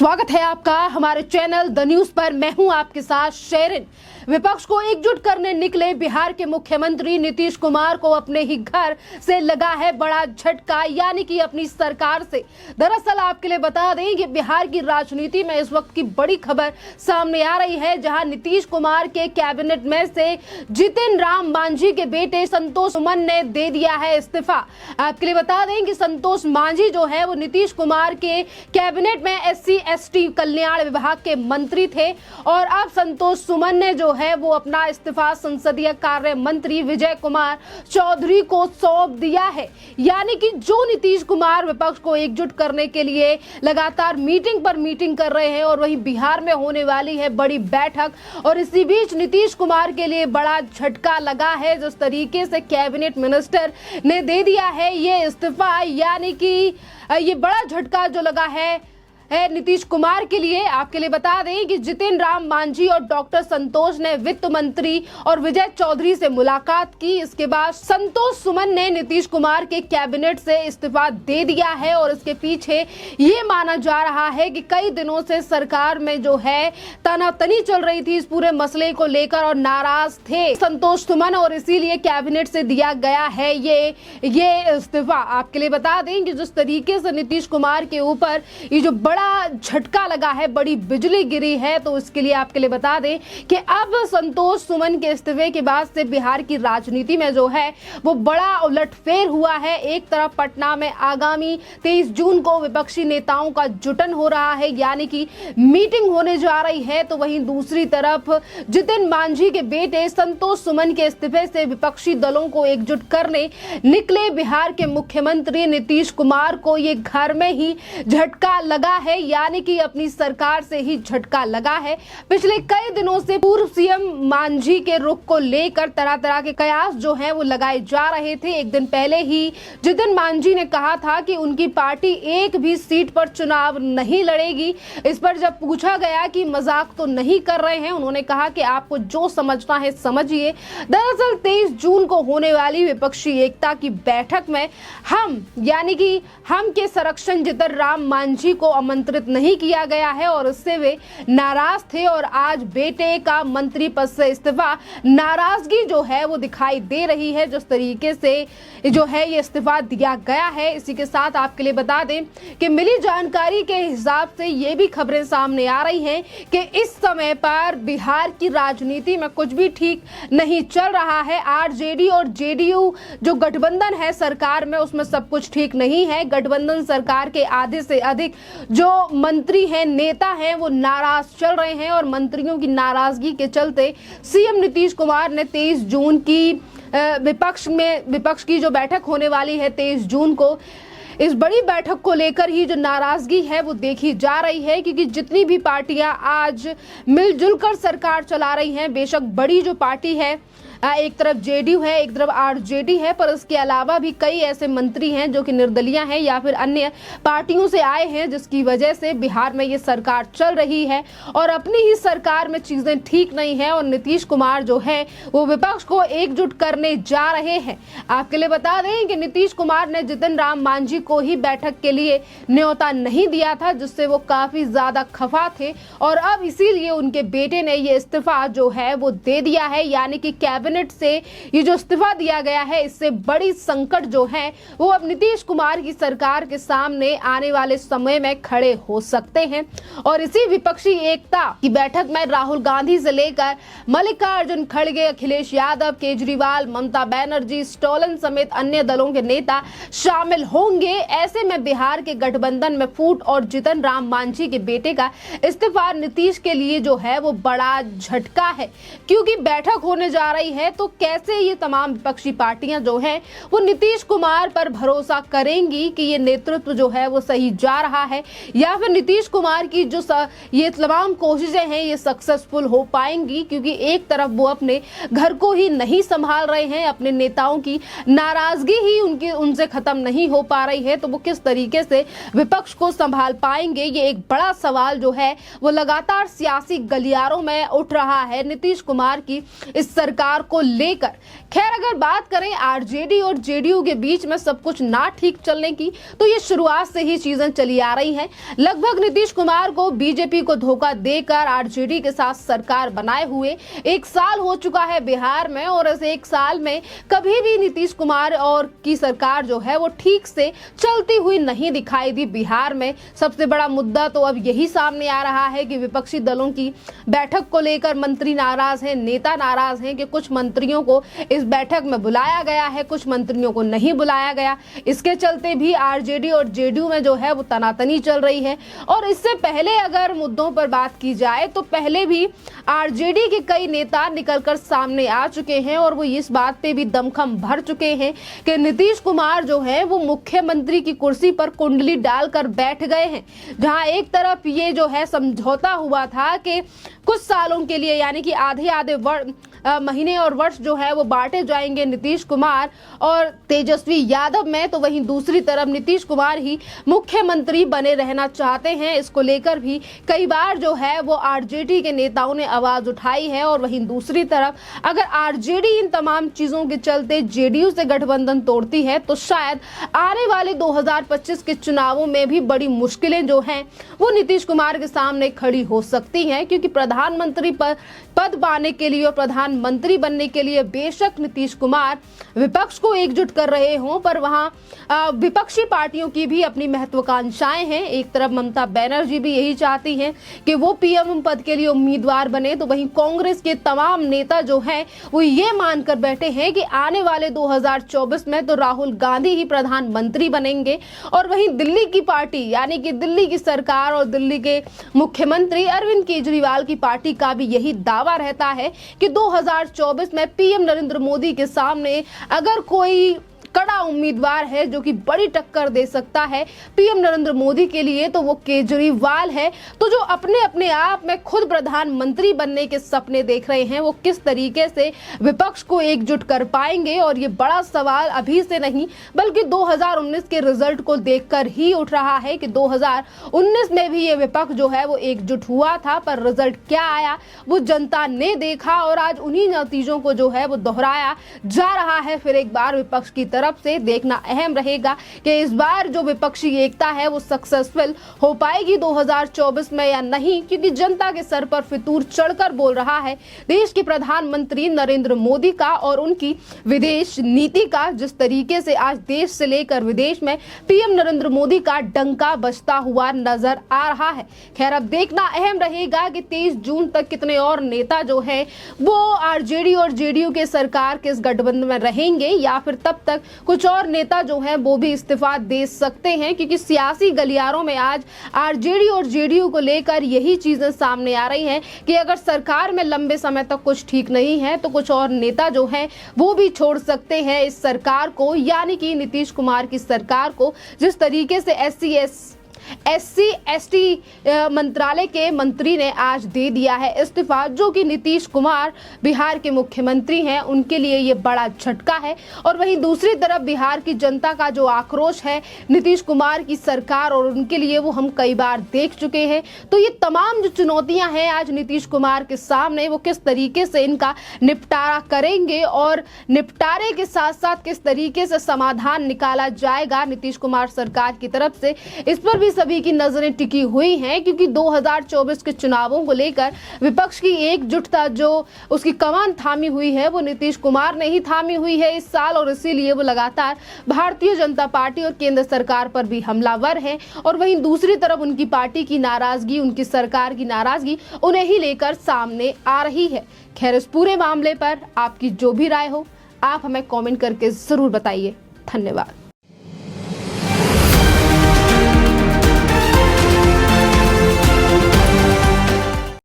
स्वागत है आपका हमारे चैनल द न्यूज पर। मैं हूं आपके साथ शेरिन। विपक्ष को एकजुट करने निकले बिहार के मुख्यमंत्री नीतीश कुमार को अपने ही घर से लगा है बड़ा झटका, यानी कि अपनी सरकार से। दरअसल आपके लिए बता दें कि बिहार की राजनीति में इस वक्त की बड़ी खबर सामने आ रही है, जहां नीतीश कुमार के कैबिनेट में से जितिन राम मांझी के बेटे संतोष सुमन ने दे दिया है इस्तीफा। आपके लिए बता दें कि संतोष मांझी जो है वो नीतीश कुमार के कैबिनेट में SC/ST कल्याण विभाग के मंत्री थे और अब संतोष सुमन ने जो है वो अपना इस्तीफा संसदीय कार्य मंत्री विजय कुमार चौधरी को सौंप दिया है। यानी कि जो नीतीश कुमार विपक्ष को एकजुट करने के लिए लगातार मीटिंग पर मीटिंग कर रहे हैं और वहीं बिहार में होने वाली है बड़ी बैठक, और इसी बीच नीतीश कुमार के लिए बड़ा झटका लगा है। जिस तरीके से कैबिनेट मिनिस्टर ने दे दिया है ये इस्तीफा, यानी कि ये बड़ा झटका जो लगा है नीतीश कुमार के लिए। आपके लिए बता दें कि जितिन राम मांझी और डॉक्टर संतोष ने वित्त मंत्री और विजय चौधरी से मुलाकात की। इसके बाद संतोष सुमन ने नीतीश कुमार के कैबिनेट से इस्तीफा दे दिया है और इसके पीछे ये माना जा रहा है कि कई दिनों से सरकार में जो है तनातनी चल रही थी इस पूरे मसले को लेकर और नाराज थे संतोष सुमन, और इसीलिए कैबिनेट से दिया गया है ये इस्तीफा। आपके लिए बता दें कि जिस तरीके से नीतीश कुमार के ऊपर ये जो बड़ा झटका लगा है, बड़ी बिजली गिरी है, तो इसके लिए आपके लिए बता दें कि अब संतोष सुमन के इस्तीफे के बाद से बिहार की राजनीति में जो है वो बड़ा उलटफेर हुआ है। एक तरफ पटना में आगामी 23 जून को विपक्षी नेताओं का जुटन हो रहा है, यानी कि मीटिंग होने जा रही है, तो वहीं दूसरी तरफ जितिन मांझी के बेटे संतोष सुमन के इस्तीफे से विपक्षी दलों को एकजुट करने निकले बिहार के मुख्यमंत्री नीतीश कुमार को ये घर में ही झटका लगा है, यानी कि अपनी सरकार से ही झटका लगा है। पिछले कई दिनों से पूर्व सीएम मांझी के रुख को लेकर तरह तरह के कयास जो हैं वो लगाए जा रहे थे। एक दिन पहले ही जितिन मांझी ने कहा था कि उनकी पार्टी एक भी सीट पर चुनाव नहीं लड़ेगी। इस पर जब पूछा गया कि मजाक तो नहीं कर रहे हैं, उन्होंने कहा कि आपको जो समझना है समझिए। दरअसल 23 जून को होने वाली विपक्षी एकता की बैठक में हम यानी कि हम के संरक्षण जितिन राम मांझी को आमंत्रित नहीं किया गया है और उससे वे नाराज थे और आज बेटे का मंत्री पद से इस्तीफा, नाराजगी जो है वो दिखाई दे रही है जिस तरीके से जो है ये इस्तीफा दिया गया है। इसी के साथ आपके लिए बता दें कि मिली जानकारी के हिसाब से ये भी खबरें सामने आ रही हैं कि इस समय पर बिहार की राजनीति में कुछ भी ठीक नहीं चल रहा है। आरजेडी और जेडीयू जो गठबंधन है सरकार में, उसमें सब कुछ ठीक नहीं है। गठबंधन सरकार के आधे से अधिक जो मंत्री हैं, नेता हैं, वो नाराज चल रहे हैं और मंत्रियों की नाराजगी के चलते सीएम नीतीश कुमार ने 23 जून की विपक्ष की जो बैठक होने वाली है 23 जून को, इस बड़ी बैठक को लेकर ही जो नाराजगी है वो देखी जा रही है, क्योंकि जितनी भी पार्टियां आज मिलजुल कर सरकार चला रही हैं, बेशक बड़ी जो पार्टी है एक तरफ जेडीयू है, एक तरफ आरजेडी है, पर इसके अलावा भी कई ऐसे मंत्री हैं जो कि निर्दलीय हैं या फिर अन्य पार्टियों से आए हैं, जिसकी वजह से बिहार में ये सरकार चल रही है और अपनी ही सरकार में चीजें ठीक नहीं है और नीतीश कुमार जो है वो विपक्ष को एकजुट करने जा रहे हैं। आपके लिए बता दें कि नीतीश कुमार ने जितिन राम मांझी को ही बैठक के लिए न्योता नहीं दिया था, जिससे वो काफी ज्यादा खफा थे और अब इसीलिए उनके बेटे ने ये इस्तीफा जो है वो दे दिया है। यानी कि कैबिनेट से ये जो इस्तीफा दिया गया है, इससे बड़ी संकट जो है वो अब नीतीश कुमार की सरकार के सामने आने वाले समय में खड़े हो सकते हैं। और इसी विपक्षी एकता की बैठक में राहुल गांधी से लेकर मल्लिकार्जुन खड़गे, अखिलेश यादव, केजरीवाल, ममता बनर्जी, स्टोलन समेत अन्य दलों के नेता शामिल होंगे। ऐसे में बिहार के गठबंधन में फूट और जितिन राम मांझी के बेटे का इस्तीफा नीतीश के लिए जो है वो बड़ा झटका है, क्योंकि बैठक होने जा रही है तो कैसे ये तमाम विपक्षी पार्टियां जो हैं वो नीतीश कुमार पर भरोसा करेंगी कि ये नेतृत्व जो है वो सही जा रहा है, या फिर नीतीश कुमार की जो ये तमाम कोशिशें हैं ये सक्सेसफुल हो पाएंगी, क्योंकि एक तरफ वो अपने घर को ही नहीं संभाल रहे हैं, अपने नेताओं की नाराजगी ही उनसे खत्म नहीं हो पा रही है, तो वो किस तरीके से विपक्ष को संभाल पाएंगे, ये एक बड़ा सवाल जो है वो लगातार सियासी गलियारों में उठ रहा है। नीतीश कुमार की इस सरकार को लेकर। खैर, अगर बात करें आरजेडी और जेडीयू के बीच में सब कुछ ना ठीक चलने की, तो ये शुरुआत से ही चीजें चली आ रही हैं। लगभग नीतीश कुमार को बीजेपी को धोखा देकर आरजेडी के साथ सरकार बनाए हुए 1 साल हो चुका है बिहार में, और इस 1 साल में कभी भी नीतीश कुमार और की सरकार जो है वो ठीक से चलती हुई नहीं दिखाई दी बिहार में। सबसे बड़ा मुद्दा तो अब यही सामने आ रहा है कि विपक्षी दलों की बैठक को लेकर मंत्री नाराज हैं, नेता नाराज हैं कि कुछ मंत्रियों को इस बैठक में बुलाया गया है, कुछ मंत्रियों को नहीं बुलाया गया। इसके चलते भी आरजेडी और जेडीयू में जो है वो तनातनी चल रही है। और इससे पहले अगर मुद्दों पर बात की जाए तो पहले भी आरजेडी के कई नेता निकलकर सामने आ चुके हैं और वो इस बात पे भी दमखम भर चुके हैं कि नीतीश कुमार जो है वो मुख्यमंत्री की कुर्सी पर कुंडली डालकर बैठ गए हैं। जहां एक तरफ ये जो है समझौता हुआ था कि कुछ सालों के लिए, यानी कि आधे महीने और वर्ष जो है वो बांटे जाएंगे नीतीश कुमार और तेजस्वी यादव में, तो वहीं दूसरी तरफ नीतीश कुमार ही मुख्यमंत्री बने रहना चाहते हैं। इसको लेकर भी कई बार जो है वो आरजेडी के नेताओं ने आवाज उठाई है। और वहीं दूसरी तरफ अगर आरजेडी इन तमाम चीजों के चलते जेडीयू से गठबंधन तोड़ती है तो शायद आने वाले 2025 के चुनावों में भी बड़ी मुश्किलें जो हैं वो नीतीश कुमार के सामने खड़ी हो सकती हैं, क्योंकि प्रधानमंत्री पद पाने के लिए और प्रधानमंत्री बनने के लिए बेशक नीतीश कुमार विपक्ष को एकजुट कर रहे हों, पर वहां विपक्षी पार्टियों की भी अपनी महत्वाकांक्षाएं हैं। एक तरफ ममता बनर्जी भी यही चाहती हैं कि वो पीएम पद के लिए उम्मीदवार बने, तो वहीं कांग्रेस के तमाम नेता जो हैं वो ये मानकर बैठे हैं कि आने वाले 2024 में तो राहुल गांधी ही प्रधानमंत्री बनेंगे। और वहीं दिल्ली की पार्टी, यानी कि दिल्ली की सरकार और दिल्ली के मुख्यमंत्री अरविंद केजरीवाल की पार्टी का भी यही दावा रहता है कि 2024 में पीएम नरेंद्र मोदी के सामने अगर कोई कड़ा उम्मीदवार है जो कि बड़ी टक्कर दे सकता है पीएम नरेंद्र मोदी के लिए, तो वो केजरीवाल है। तो जो अपने अपने आप में खुद प्रधानमंत्री बनने के सपने देख रहे हैं वो किस तरीके से विपक्ष को एकजुट कर पाएंगे, और ये बड़ा सवाल अभी से नहीं बल्कि 2019 के रिजल्ट को देखकर ही उठ रहा है कि 2019 में भी ये विपक्ष जो है वो एकजुट हुआ था, पर रिजल्ट क्या आया वो जनता ने देखा और आज उन्हीं नतीजों को जो है वो दोहराया जा रहा है। फिर एक बार विपक्ष की तरफ से देखना अहम रहेगा कि इस बार जो विपक्षी एकता है वो सक्सेसफुल हो पाएगी 2024 में या नहीं, क्योंकि जनता के सर पर फितूर चढ़कर बोल रहा है देश के प्रधानमंत्री नरेंद्र मोदी का और उनकी विदेश नीति का। जिस तरीके से आज देश से लेकर विदेश में पीएम नरेंद्र मोदी का डंका बजता हुआ नजर आ रहा है। खैर, अब देखना अहम रहेगा कि 23 जून तक कितने और नेता जो है वो आरजेडी और जेडीयू के सरकार के इस गठबंधन में रहेंगे, या फिर तब तक कुछ और नेता जो हैं वो भी इस्तीफा दे सकते हैं, क्योंकि सियासी गलियारों में आज आरजेडी और जेडीयू को लेकर यही चीजें सामने आ रही हैं कि अगर सरकार में लंबे समय तक कुछ ठीक नहीं है तो कुछ और नेता जो हैं वो भी छोड़ सकते हैं इस सरकार को, यानी कि नीतीश कुमार की सरकार को। जिस तरीके से SC/ST मंत्रालय के मंत्री ने आज दे दिया है इस्तीफा, जो कि नीतीश कुमार बिहार के मुख्यमंत्री हैं, उनके लिए ये बड़ा झटका है। और वहीं दूसरी तरफ बिहार की जनता का जो आक्रोश है नीतीश कुमार की सरकार और उनके लिए वो हम कई बार देख चुके हैं। तो ये तमाम जो चुनौतियां हैं आज नीतीश कुमार के सामने, वो किस तरीके से इनका निपटारा करेंगे और निपटारे के साथ साथ किस तरीके से समाधान निकाला जाएगा नीतीश कुमार सरकार की तरफ से, इस पर भी सभी की नजरें टिकी हुई हैं। क्योंकि 2024 के चुनावों को लेकर विपक्ष की एकजुटता जो उसकी कमान थामी हुई है वो नीतीश कुमार ने ही थामी हुई है इस साल, और इसीलिए वो लगातार भारतीय जनता पार्टी और केंद्र सरकार पर भी हमलावर हैं। और वहीं दूसरी तरफ उनकी पार्टी की नाराजगी, उनकी सरकार की नाराजगी उन्हें ही लेकर सामने आ रही है। खैर, इस पूरे मामले पर आपकी जो भी राय हो आप हमें कमेंट करके जरूर बताइए। धन्यवाद।